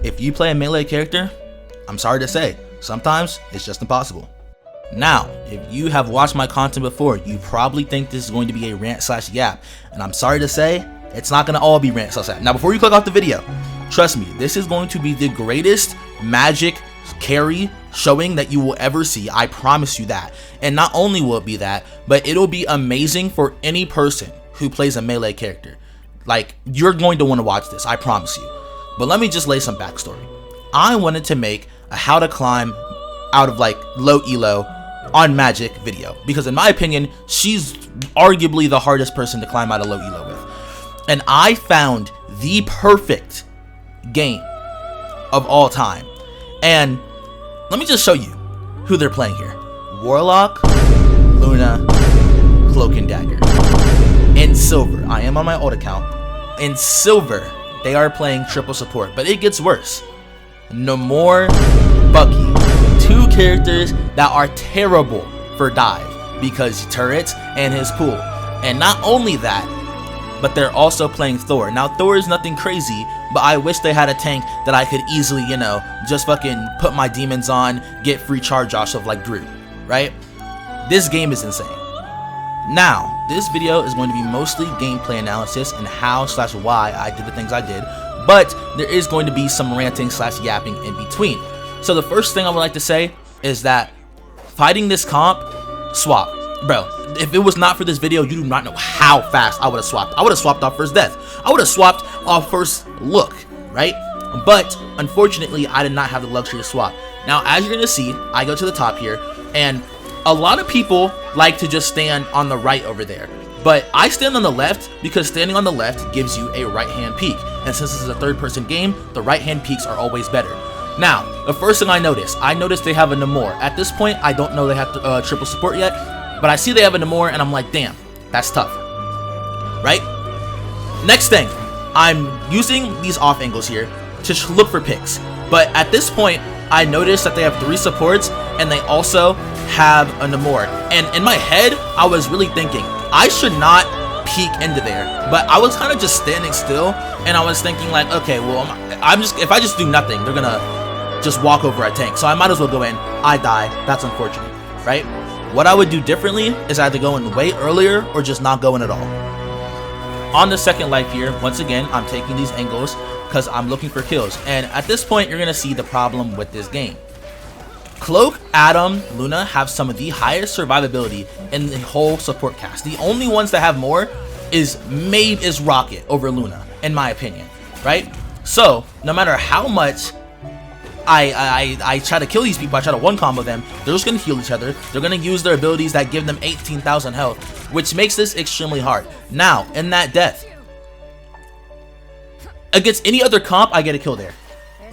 if you play a melee character, I'm sorry to say, sometimes it's just impossible. Now, if you have watched my content before, you probably think this is going to be a rant/yap, and I'm sorry to say, it's not going to all be rant/yap. Now, before you click off the video, trust me, this is going to be the greatest magic carry showing that you will ever see. I promise you that. And not only will it be that, but it'll be amazing for any person who plays a melee character. Like, you're going to want to watch this, I promise you. But let me just lay some backstory. I wanted to make a how to climb out of like low elo on Magic video, because in my opinion, she's arguably the hardest person to climb out of low elo with. And I found the perfect game of all time. And let me just show you who they're playing here. Warlock, Luna, Cloak and Dagger. In silver, I am on my old account. In silver, they are playing triple support, but it gets worse. Namor, Bucky, two characters that are terrible for dive because turrets and his pool. And not only that, but they're also playing Thor. Now, Thor is nothing crazy, but I wish they had a tank that I could easily, you know, just fucking put my demons on, get free charge off of like Groot, right? This game is insane. Now, this video is going to be mostly gameplay analysis and how/why I did the things I did, but there is going to be some ranting/yapping in between. So the first thing I would like to say is that fighting this comp, swap. Bro, if it was not for this video, you do not know how fast I would have swapped. I would have swapped off first death. I would have swapped off first look, right? But unfortunately, I did not have the luxury to swap. Now, as you're going to see, I go to the top here, and a lot of people like to just stand on the right over there. But I stand on the left because standing on the left gives you a right-hand peek. And since this is a third-person game, the right-hand peeks are always better. Now, the first thing I noticed they have a Namor. At this point, I don't know they have triple support yet, but I see they have a Namor, and I'm like, damn, that's tough, right? Next thing, I'm using these off angles here to look for picks. But at this point, I noticed that they have 3 supports, and they also have a Namor. And in my head, I was really thinking, I should not peek into there. But I was kind of just standing still, and I was thinking like, okay, well, if I just do nothing, they're gonna just walk over a tank. So I might as well go in. I die. That's unfortunate, right? What I would do differently is either go in way earlier or just not go in at all. On the second life here, once again, I'm taking these angles because I'm looking for kills. And at this point, you're going to see the problem with this game. Cloak, Adam, Luna have some of the highest survivability in the whole support cast. The only ones that have more is Rocket over Luna, in my opinion, right? So, no matter how much I try to kill these people, I try to one combo them, they're just going to heal each other. They're going to use their abilities that give them 18,000 health, which makes this extremely hard. Now, in that death, against any other comp, I get a kill there.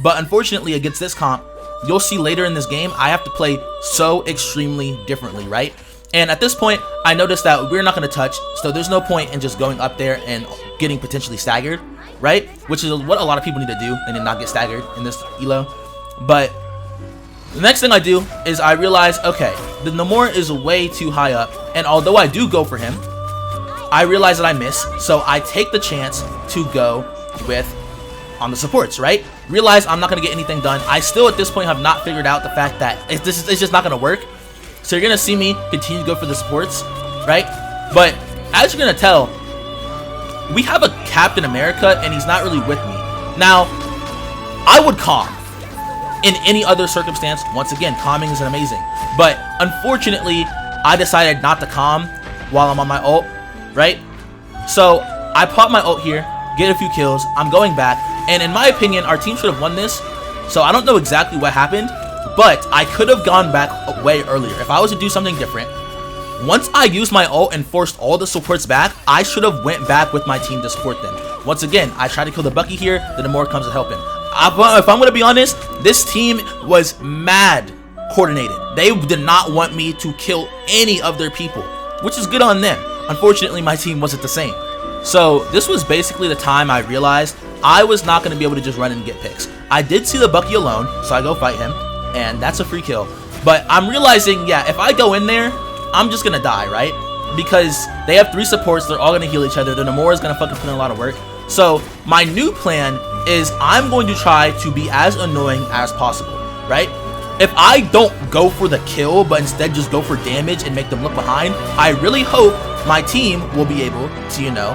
But unfortunately, against this comp, you'll see later in this game, I have to play so extremely differently, right? And at this point, I noticed that we're not going to touch, so there's no point in just going up there and getting potentially staggered, right? Which is what a lot of people need to do, and then not get staggered in this elo. But the next thing I do is I realize, okay, the Namor is way too high up, and although I do go for him, I realize that I miss, so I take the chance to go with on the supports, right? Realize I'm not going to get anything done. I still at this point have not figured out the fact that it's just not going to work. So you're going to see me continue to go for the supports, right? But as you're going to tell, we have a Captain America and he's not really with me. Now, I would calm in any other circumstance. Once again, calming is amazing. But unfortunately, I decided not to calm while I'm on my ult, right? So I pop my ult here, get a few kills, I'm going back, and in my opinion, our team should have won this. So I don't know exactly what happened, but I could have gone back way earlier. If I was to do something different, once I used my ult and forced all the supports back, I should have went back with my team to support them. Once again, I tried to kill the Bucky here, then Namor comes to help him. If I'm going to be honest, this team was mad coordinated. They did not want me to kill any of their people, which is good on them. Unfortunately, my team wasn't the same. So this was basically the time I realized I was not going to be able to just run and get picks. I did see the Bucky alone, so I go fight him, and that's a free kill. But I'm realizing, yeah, if I go in there, I'm just going to die, right? Because they have 3 supports, they're all going to heal each other. The Namor is going to fucking put in a lot of work. So my new plan is I'm going to try to be as annoying as possible, right? If I don't go for the kill, but instead just go for damage and make them look behind, I really hope my team will be able to, you know,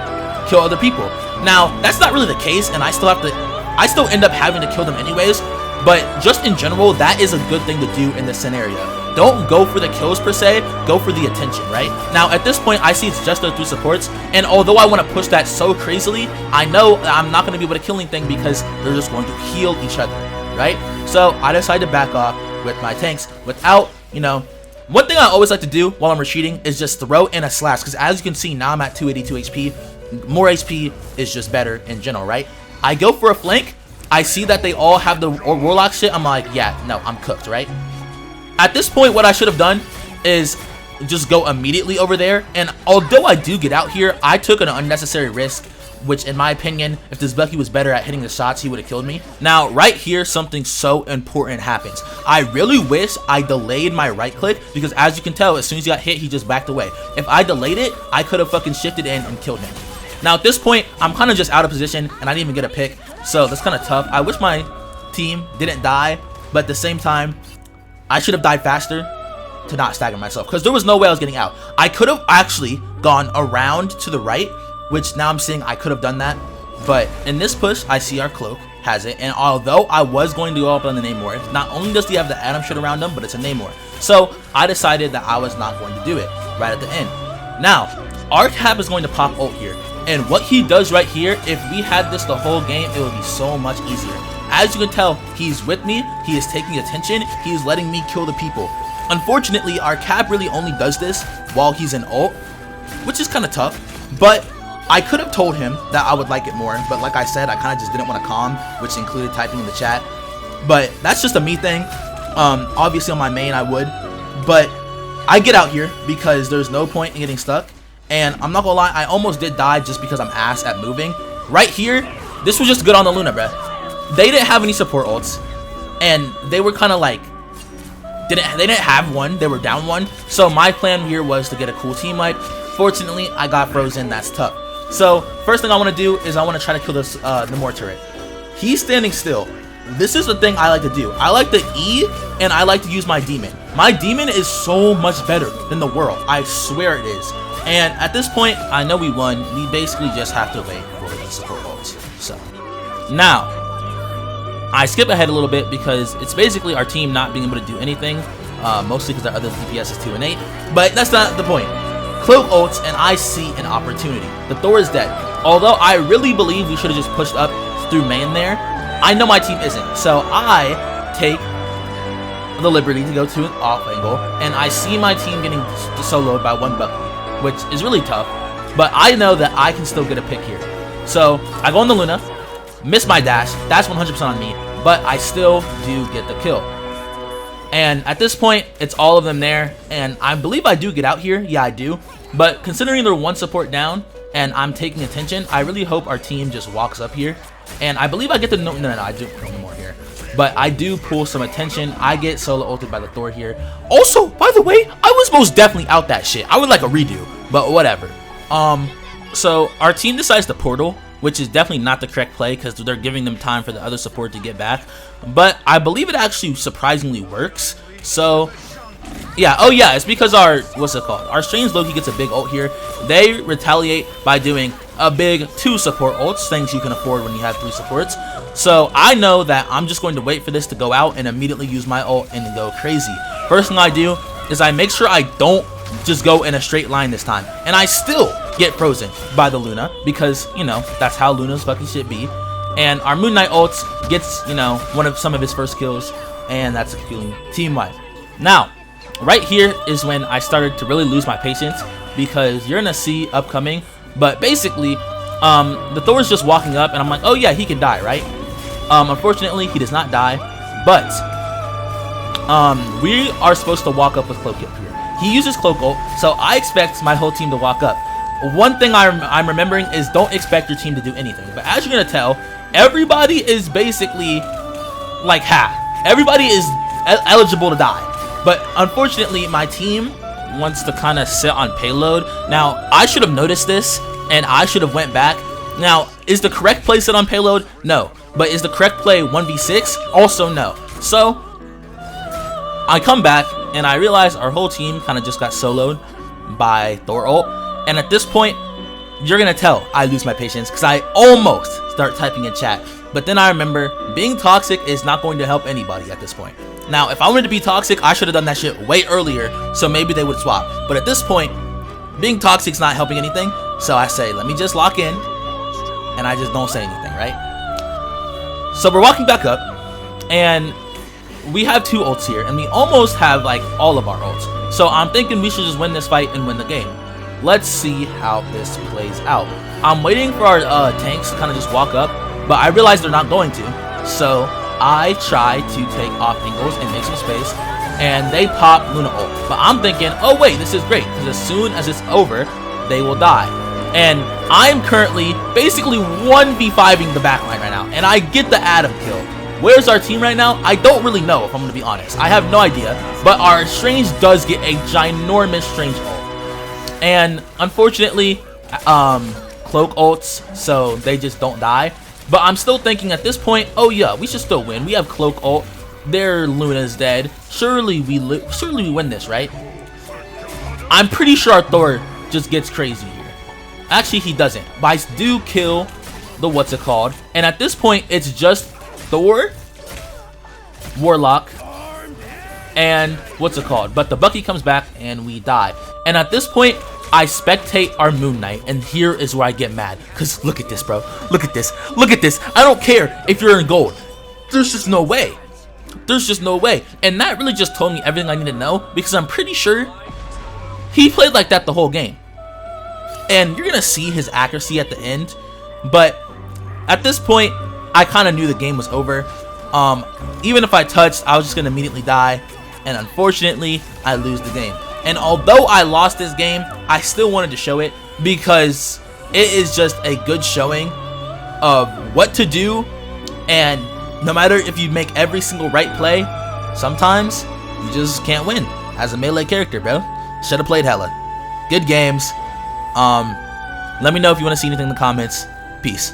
kill other people. Now, that's not really the case, and I still end up having to kill them anyways, but just in general, that is a good thing to do in this scenario. Don't go for the kills per se, go for the attention, right? Now, at this point, I see it's just those 3 supports, and although I want to push that so crazily, I know I'm not going to be able to kill anything because they're just going to heal each other, right? So, I decided to back off with my tanks without, you know, one thing I always like to do while I'm retreating is just throw in a slash, because as you can see, now I'm at 282 HP. More HP is just better in general, right? I go for a flank. I see that they all have the warlock shit. I'm like, yeah, no, I'm cooked, right? At this point, what I should have done is just go immediately over there. And although I do get out here, I took an unnecessary risk, which in my opinion, if this Bucky was better at hitting the shots, he would have killed me. Now, right here, something so important happens. I really wish I delayed my right click, because as you can tell, as soon as he got hit, he just backed away. If I delayed it, I could have fucking shifted in and killed him. Now, at this point, I'm kind of just out of position, and I didn't even get a pick, so that's kind of tough. I wish my team didn't die, but at the same time, I should have died faster to not stagger myself, because there was no way I was getting out. I could have actually gone around to the right, which now I'm seeing I could have done that, but in this push, I see our cloak has it, and although I was going to go up on the Namor, not only does he have the Atom shit around him, but it's a Namor. So I decided that I was not going to do it right at the end. Now, our Cap is going to pop ult here, and what he does right here, if we had this the whole game, it would be so much easier. As you can tell, he's with me, he is taking attention, he is letting me kill the people. Unfortunately, our Cap really only does this while he's in ult, which is kind of tough, but I could have told him that I would like it more, but like I said, I kind of just didn't want to calm, which included typing in the chat. But that's just a me thing. Obviously on my main I would, but I get out here because there's no point in getting stuck. And I'm not gonna lie, I almost did die just because I'm ass at moving. Right here, this was just good on the Luna, bruh. They didn't have any support ults, and they were kind of like, they didn't have one, they were down one. So my plan here was to get a cool team wipe. Fortunately, I got frozen, that's tough. So, first thing I want to do is I want to try to kill this Namor turret. He's standing still. This is the thing I like to do. I like to E, and I like to use my demon. My demon is so much better than the world. I swear it is. And at this point, I know we won. We basically just have to wait for the support ults. So, now, I skip ahead a little bit because it's basically our team not being able to do anything. Mostly because our other DPS is 2 and 8. But that's not the point. Cloak ults, and I see an opportunity. The Thor is dead. Although I really believe we should have just pushed up through main there, I know my team isn't. So I take the liberty to go to an off angle, and I see my team getting soloed by one Bucky, which is really tough. But I know that I can still get a pick here. So I go on the Luna, miss my dash. That's 100% on me, but I still do get the kill. And at this point, it's all of them there, and I believe I do get out here. Yeah, I do. But considering they're one support down, and I'm taking attention, I really hope our team just walks up here. And I believe I get the no, I do no more here. But I do pull some attention. I get solo ulted by the Thor here. Also, by the way, I was most definitely out that shit. I would like a redo, but whatever. So our team decides to portal, which is definitely not the correct play because they're giving them time for the other support to get back. But I believe it actually surprisingly works. So, yeah. Oh, yeah. It's because our, what's it called? Our Strange Loki gets a big ult here. They retaliate by doing a big 2 support ults, things you can afford when you have 3 supports. So, I know that I'm just going to wait for this to go out and immediately use my ult and go crazy. First thing I do is I make sure I don't just go in a straight line this time. And I still get frozen by the Luna because, you know, that's how Luna's fucking shit be. And our Moon Knight ults gets, you know, some of his first kills, and that's a team wipe. Now, right here is when I started to really lose my patience because you're gonna see upcoming, but basically, the Thor's just walking up, and I'm like, oh yeah, he can die, right? Unfortunately, he does not die, but we are supposed to walk up with Cloak up here. He uses Cloak ult, so I expect my whole team to walk up. One thing I'm remembering is don't expect your team to do anything. But as you're going to tell, everybody is basically like half. Everybody is eligible to die. But unfortunately, my team wants to kind of sit on payload. Now, I should have noticed this, and I should have went back. Now, is the correct play sit on payload? No. But is the correct play 1v6? Also no. So I come back and I realize our whole team kind of just got soloed by Thor ult. And at this point, you're gonna tell I lose my patience because I almost start typing in chat. But then I remember being toxic is not going to help anybody at this point. Now, if I wanted to be toxic, I should have done that shit way earlier, so maybe they would swap. But at this point, being toxic is not helping anything. So I say, let me just lock in, and I just don't say anything, right? So we're walking back up, and we have 2 ults here, and we almost have like all of our ults. So I'm thinking we should just win this fight and win the game. Let's see how this plays out. I'm waiting for our tanks to kind of just walk up, but I realize they're not going to. So I try to take off angles and make some space, and they pop Luna ult. But I'm thinking, oh wait, this is great, because as soon as it's over, they will die. And I'm currently basically 1v5ing the backline right now, and I get the Adam kill. Where's our team right now? I don't really know, if I'm going to be honest. I have no idea, but our Strange does get a ginormous Strange ult. And unfortunately, Cloak ults, so they just don't die. But I'm still thinking at this point, oh yeah, we should still win. We have Cloak ult. Their Luna's dead. Surely we win this, right? I'm pretty sure our Thor just gets crazy here. Actually, he doesn't. But I do kill the what's it called. And at this point, it's just Thor, Warlock, and what's it called? But the Bucky comes back and we die. And at this point, I spectate our Moon Knight, and here is where I get mad. Cause look at this, bro. Look at this. Look at this. I don't care if you're in gold. There's just no way. There's just no way. And that really just told me everything I need to know, because I'm pretty sure he played like that the whole game. And you're gonna see his accuracy at the end. But at this point, I kind of knew the game was over. Even if I touched, I was just gonna immediately die. And unfortunately, I lose the game. And although I lost this game, I still wanted to show it, because it is just a good showing of what to do. And no matter if you make every single right play, sometimes you just can't win as a melee character, bro. Should have played hella. Good games. Let me know if you want to see anything in the comments. Peace.